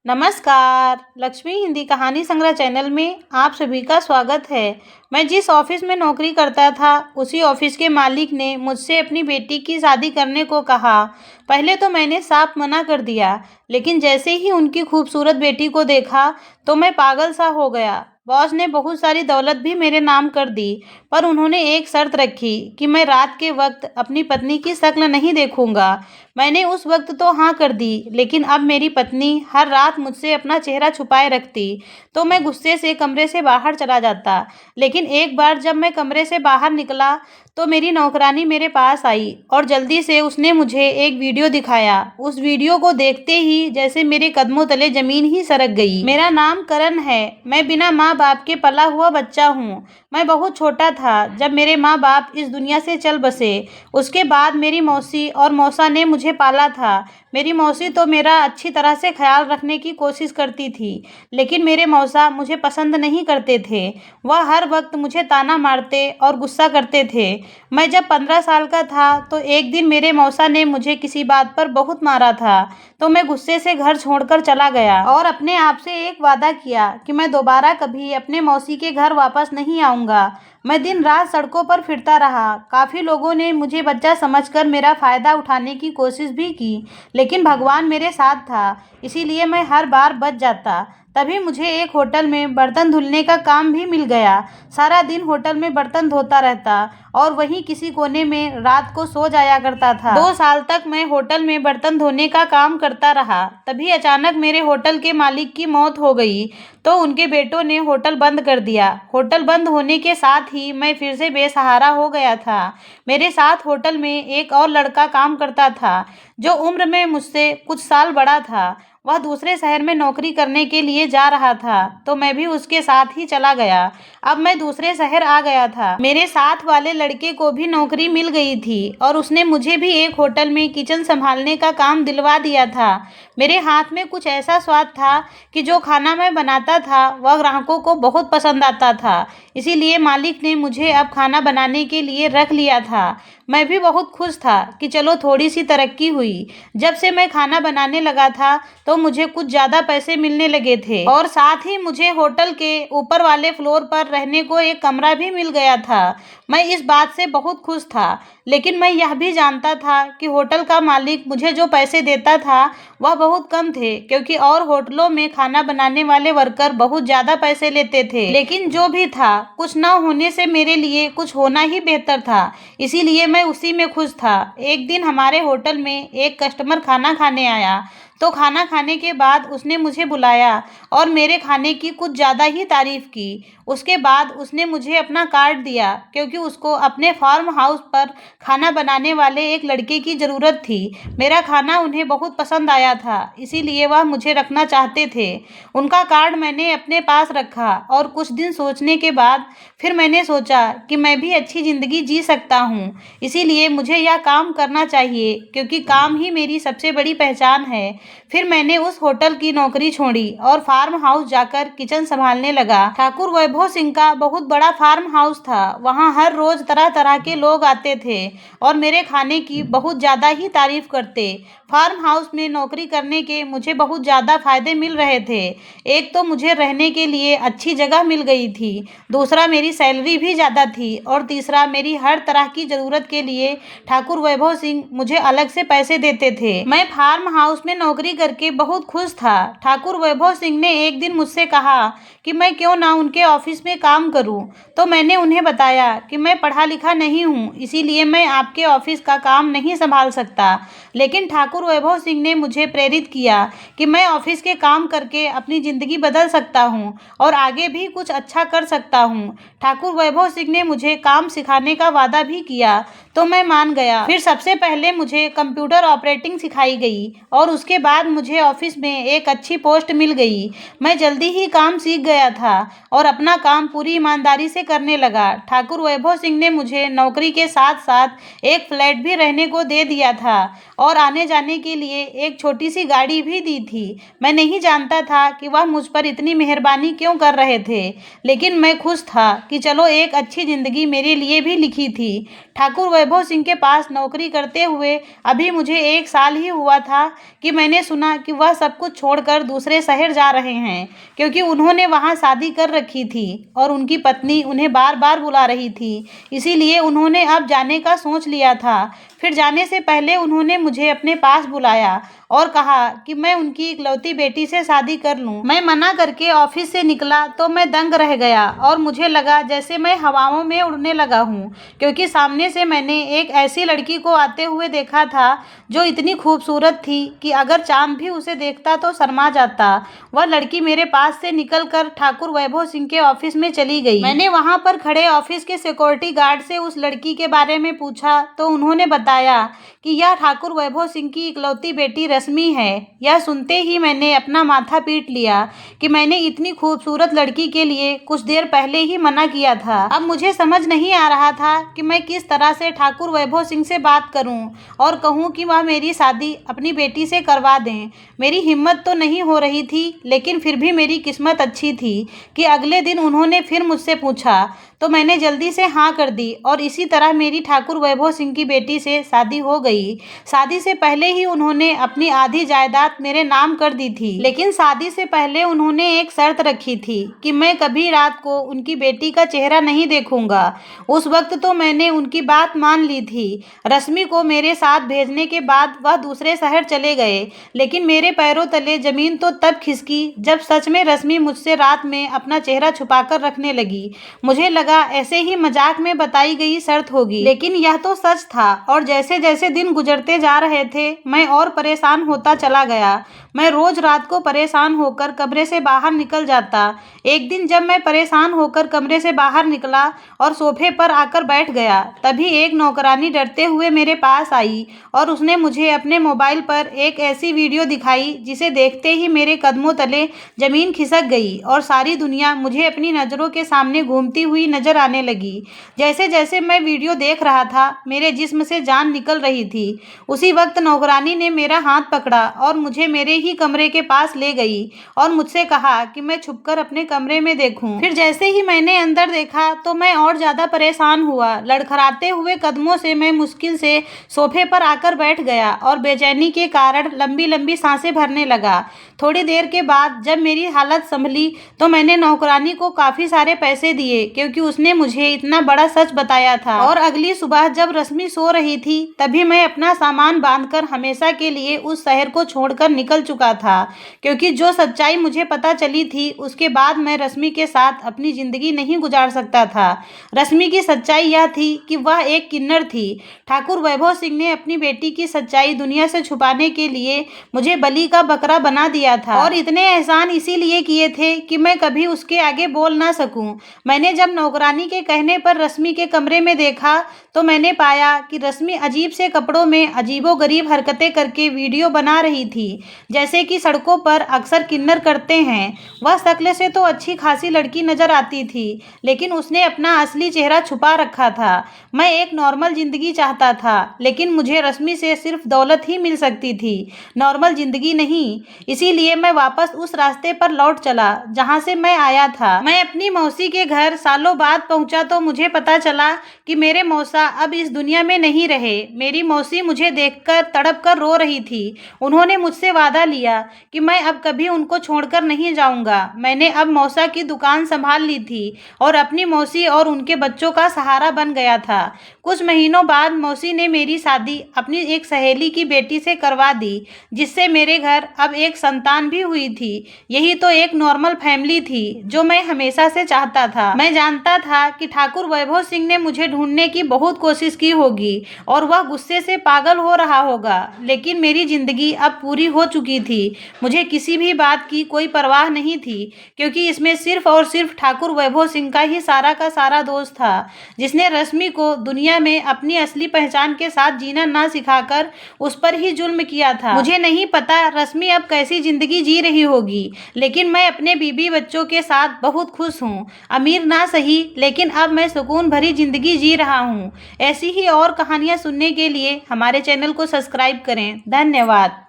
नमस्कार। लक्ष्मी हिंदी कहानी संग्रह चैनल में आप सभी का स्वागत है। मैं जिस ऑफिस में नौकरी करता था उसी ऑफिस के मालिक ने मुझसे अपनी बेटी की शादी करने को कहा। पहले तो मैंने साफ मना कर दिया, लेकिन जैसे ही उनकी खूबसूरत बेटी को देखा तो मैं पागल सा हो गया। बॉस ने बहुत सारी दौलत भी मेरे नाम कर दी, पर उन्होंने एक शर्त रखी कि मैं रात के वक्त अपनी पत्नी की शक्ल नहीं देखूंगा। मैंने उस वक्त तो हाँ कर दी, लेकिन अब मेरी पत्नी हर रात मुझसे अपना चेहरा छुपाए रखती तो मैं गुस्से से कमरे से बाहर चला जाता। लेकिन एक बार जब मैं कमरे से बाहर निकला तो मेरी नौकरानी मेरे पास आई और जल्दी से उसने मुझे एक वीडियो दिखाया। उस वीडियो को देखते ही जैसे मेरे कदमों तले जमीन ही सरक गई। मेरा नाम करण है। मैं बिना माँ बाप के पला हुआ बच्चा हूँ। मैं बहुत छोटा था जब मेरे माँ बाप इस दुनिया से चल बसे। उसके बाद मेरी मौसी और मौसा ने मुझे पाला था। मेरी मौसी तो मेरा अच्छी तरह से ख्याल रखने की कोशिश करती थी, लेकिन मेरे मौसा मुझे पसंद नहीं करते थे। वह हर वक्त मुझे ताना मारते और गुस्सा करते थे। मैं जब 15 साल का था तो एक दिन मेरे मौसा ने मुझे किसी बात पर बहुत मारा था, तो मैं गुस्से से घर छोड़कर चला गया और अपने आप से एक वादा किया कि मैं दोबारा कभी अपने मौसी के घर वापस नहीं आऊँगा। मैं दिन रात सड़कों पर फिरता रहा। काफ़ी लोगों ने मुझे बच्चा समझकर मेरा फ़ायदा उठाने की कोशिश भी की, लेकिन भगवान मेरे साथ था, इसीलिए मैं हर बार बच जाता। तभी मुझे एक होटल में बर्तन धुलने का काम भी मिल गया। सारा दिन होटल में बर्तन धोता रहता और वहीं किसी कोने में रात को सो जाया करता था। 2 साल तक मैं होटल में बर्तन धोने का काम करता रहा। तभी अचानक मेरे होटल के मालिक की मौत हो गई, तो उनके बेटों ने होटल बंद कर दिया। होटल बंद होने के साथ ही मैं फिर से बेसहारा हो गया था। मेरे साथ होटल में एक और लड़का काम करता था, जो उम्र में मुझसे कुछ साल बड़ा था। वह दूसरे शहर में नौकरी करने के लिए जा रहा था, तो मैं भी उसके साथ ही चला गया। अब मैं दूसरे शहर आ गया था। मेरे साथ वाले लड़के को भी नौकरी मिल गई थी और उसने मुझे भी एक होटल में किचन संभालने का काम दिलवा दिया था। मेरे हाथ में कुछ ऐसा स्वाद था कि जो खाना मैं बनाता था वह ग्राहकों को बहुत पसंद आता था। इसीलिए मालिक ने मुझे अब खाना बनाने के लिए रख लिया था। मैं भी बहुत खुश था कि चलो थोड़ी सी तरक्की हुई। जब से मैं खाना बनाने लगा था तो मुझे कुछ ज़्यादा पैसे मिलने लगे थे और साथ ही मुझे होटल के ऊपर वाले फ्लोर पर रहने को एक कमरा भी मिल गया था। मैं इस बात से बहुत खुश था, लेकिन मैं यह भी जानता था कि होटल का मालिक मुझे जो पैसे देता था वह बहुत कम थे, क्योंकि और होटलों में खाना बनाने वाले वर्कर बहुत ज़्यादा पैसे लेते थे। लेकिन जो भी था, कुछ न होने से मेरे लिए कुछ होना ही बेहतर था, इसीलिए मैं उसी में खुश था। एक दिन हमारे होटल में एक कस्टमर खाना खाने आया, तो खाना खाने के बाद उसने मुझे बुलाया और मेरे खाने की कुछ ज़्यादा ही तारीफ़ की। उसके बाद उसने मुझे अपना कार्ड दिया, क्योंकि उसको अपने फार्म हाउस पर खाना बनाने वाले एक लड़के की ज़रूरत थी। मेरा खाना उन्हें बहुत पसंद आया था, इसीलिए वह मुझे रखना चाहते थे। उनका कार्ड मैंने अपने पास रखा और कुछ दिन सोचने के बाद फिर मैंने सोचा कि मैं भी अच्छी ज़िंदगी जी सकता हूँ, इसीलिए मुझे यह काम करना चाहिए, क्योंकि काम ही मेरी सबसे बड़ी पहचान है। फिर मैंने उस होटल की नौकरी छोड़ी और फार्म हाउस जाकर किचन संभालने लगा। ठाकुर वैभव सिंह का बहुत बड़ा फार्म हाउस था। वहाँ हर रोज तरह तरह के लोग आते थे और मेरे खाने की बहुत ज़्यादा ही तारीफ करते। फार्म हाउस में नौकरी करने के मुझे बहुत ज़्यादा फायदे मिल रहे थे। एक तो मुझे रहने के लिए अच्छी जगह मिल गई थी, दूसरा मेरी सैलरी भी ज़्यादा थी और तीसरा मेरी हर तरह की ज़रूरत के लिए ठाकुर वैभव सिंह मुझे अलग से पैसे देते थे। मैं फार्म हाउस में नौकरी करके बहुत खुश था। ठाकुर वैभव सिंह ने एक दिन मुझसे कहा कि मैं क्यों ना उनके ऑफिस में काम करूं, तो मैंने उन्हें बताया कि मैं पढ़ा लिखा नहीं हूं, इसीलिए मैं आपके ऑफिस का काम नहीं संभाल सकता। लेकिन ठाकुर वैभव सिंह ने मुझे प्रेरित किया कि मैं ऑफिस के काम करके अपनी ज़िंदगी बदल सकता हूं और आगे भी कुछ अच्छा कर सकता हूं। ठाकुर वैभव सिंह ने मुझे काम सिखाने का वादा भी किया, तो मैं मान गया। फिर सबसे पहले मुझे कंप्यूटर ऑपरेटिंग सिखाई गई और उसके बाद मुझे ऑफिस में एक अच्छी पोस्ट मिल गई। मैं जल्दी ही काम सीख गया था और अपना काम पूरी ईमानदारी से करने लगा। ठाकुर वैभव सिंह ने मुझे नौकरी के साथ साथ एक फ्लैट भी रहने को दे दिया था और आने जाने के लिए एक छोटी सी गाड़ी भी दी थी। मैं नहीं जानता था कि वह मुझ पर इतनी मेहरबानी क्यों कर रहे थे, लेकिन मैं खुश था कि चलो एक अच्छी ज़िंदगी मेरे लिए भी लिखी थी। ठाकुर वैभव सिंह के पास नौकरी करते हुए अभी मुझे 1 साल ही हुआ था कि मैंने सुना कि वह सब कुछ छोड़कर दूसरे शहर जा रहे हैं, क्योंकि उन्होंने वहां शादी कर रखी थी और उनकी पत्नी उन्हें बार बार बुला रही थी। इसीलिए उन्होंने अब जाने का सोच लिया था। फिर जाने से पहले उन्होंने मुझे अपने पास बुलाया और कहा कि मैं उनकी इकलौती बेटी से शादी कर लूं। मैं मना करके ऑफिस से निकला तो मैं दंग रह गया और मुझे लगा जैसे मैं हवाओं में उड़ने लगा हूं, क्योंकि सामने से मैंने एक ऐसी लड़की को आते हुए देखा था जो इतनी खूबसूरत थी कि अगर चांद भी उसे देखता तो शर्मा जाता। वह लड़की मेरे पास से निकलकर ठाकुर वैभव सिंह के ऑफिस में चली गई। मैंने वहां पर खड़े ऑफिस के सिक्योरिटी गार्ड से उस लड़की के बारे में पूछा तो उन्होंने बताया कि यह ठाकुर वैभव सिंह की इकलौती बेटी रश्मि है। यह सुनते ही मैंने अपना माथा पीट लिया कि मैंने इतनी खूबसूरत लड़की के लिए कुछ देर पहले ही मना किया था। अब मुझे समझ नहीं आ रहा था कि मैं किस तरह से ठाकुर वैभव सिंह से बात करूं और कहूं कि वह मेरी शादी अपनी बेटी से करवा दें। मेरी हिम्मत तो नहीं हो रही थी, लेकिन फिर भी मेरी किस्मत अच्छी थी कि अगले दिन उन्होंने फिर मुझसे पूछा तो मैंने जल्दी से हाँ कर दी और इसी तरह मेरी ठाकुर वैभव सिंह की बेटी से शादी हो गई। शादी से पहले ही उन्होंने अपनी आधी जायदाद मेरे नाम कर दी थी, लेकिन शादी से पहले उन्होंने एक शर्त रखी थी कि मैं कभी रात को उनकी बेटी का चेहरा नहीं देखूंगा। उस वक्त तो मैंने उनकी बात मान ली थी। रश्मि को मेरे साथ भेजने के बाद वह दूसरे शहर चले गए, लेकिन मेरे पैरों तले जमीन तो तब खिसकी जब सच में रश्मि मुझसे रात में अपना चेहरा छुपाकर रखने लगी। मुझे लगा ऐसे ही मजाक में बताई गई शर्त होगी, लेकिन यह तो सच था और जैसे जैसे दिन गुजरते जा रहे थे मैं और परेशान होता चला गया। मैं रोज रात को परेशान होकर कमरे से बाहर निकल जाता। एक दिन जब मैं परेशान होकर कमरे से बाहर निकला और सोफे पर आकर बैठ गया, तभी एक नौकरानी डरते हुए मेरे पास आई और उसने मुझे अपने मोबाइल पर एक ऐसी वीडियो दिखाई जिसे देखते ही मेरे कदमों तले जमीन खिसक गई और सारी दुनिया मुझे अपनी नज़रों के सामने घूमती हुई नजर आने लगी। जैसे जैसे मैं वीडियो देख रहा था मेरे जिस्म से जान निकल रही थी। उसी वक्त नौकरानी ने मेरा हाथ पकड़ा और मुझे मेरे ही कमरे के पास ले गई और मुझसे कहा कि मैं छुपकर अपने कमरे में देखूं। फिर जैसे ही मैंने अंदर देखा तो मैं और ज्यादा परेशान हुआ। लड़खड़ाते हुए कदमों से मैं मुश्किल से सोफे पर आकर बैठ गया और बेचैनी के कारण लंबी लंबी सांसें भरने लगा। थोड़ी देर के बाद जब मेरी हालत संभली तो मैंने नौकरानी को काफी सारे पैसे दिए, क्योंकि उसने मुझे इतना बड़ा सच बताया था। और अगली सुबह जब रश्मि सो रही थी तभी मैं अपना सामान बांधकर हमेशा के लिए उस शहर को छोड़कर निकल चुका था, क्योंकि जो सच्चाई मुझे पता चली थी उसके बाद मैं रश्मि के साथ अपनी जिंदगी नहीं गुजार सकता था। रश्मि की सच्चाई यह थी कि वह एक किन्नर थी। ठाकुर वैभव सिंह ने अपनी बेटी की सच्चाई दुनिया से छुपाने के लिए मुझे बलि का बकरा बना दिया था और इतने एहसान इसीलिए किए थे कि मैं कभी उसके आगे बोल ना सकूं। मैंने जब नौकरानी के कहने पर रश्मि के कमरे में देखा तो मैंने पाया कि रश्मि अजीब से कपड़ों में अजीबोगरीब हरकतें करके वीडियो बना रही थी, जैसे कि सड़कों पर अक्सर किन्नर करते हैं। वह शक्ल से तो अच्छी खासी लड़की नजर आती थी, लेकिन उसने अपना असली चेहरा छुपा रखा था। मैं एक नॉर्मल जिंदगी चाहता था, लेकिन मुझे रश्मि से सिर्फ दौलत ही मिल सकती थी, नॉर्मल जिंदगी नहीं। इसीलिए मैं वापस उस रास्ते पर लौट चला जहां से मैं आया था। मैं अपनी मौसी के घर सालों बाद पहुंचा तो मुझे पता चला कि मेरे मौसा अब इस दुनिया में नहीं रहे। मेरी मौसी मुझे देखकर तड़प कर रो रही थी। उन्होंने मुझसे वादा लिया कि मैं अब कभी उनको छोड़कर नहीं जाऊंगा। मैंने अब मौसा की दुकान संभाल ली थी और अपनी मौसी और उनके बच्चों का सहारा बन गया था। कुछ महीनों बाद मौसी ने मेरी शादी अपनी एक सहेली की बेटी से करवा दी, जिससे मेरे घर अब एक संतान भी हुई थी। यही तो एक नॉर्मल फैमिली थी जो मैं हमेशा से चाहता था। मैं जानता था कि ठाकुर वैभव सिंह ने मुझे ढूंढने की बहुत कोशिश की होगी और वह गुस्से से पागल हो रहा होगा, लेकिन मेरी जिंदगी अब पूरी हो चुकी थी। मुझे किसी भी बात की कोई परवाह नहीं थी, क्योंकि इसमें सिर्फ और सिर्फ ठाकुर वैभव सिंह का ही सारा का सारा दोष था, जिसने रश्मि को दुनिया में अपनी असली पहचान के साथ जीना ना सिखाकर उस पर ही जुल्म किया था। मुझे नहीं पता रश्मि अब कैसी जिंदगी जी रही होगी, लेकिन मैं अपने बीबी बच्चों के साथ बहुत खुश हूँ। अमीर ना सही, लेकिन अब मैं सुकून भरी जिंदगी जी रहा हूँ। ऐसी ही और कहानियाँ सुनने के लिए हमारे चैनल को सब्सक्राइब करें। धन्यवाद।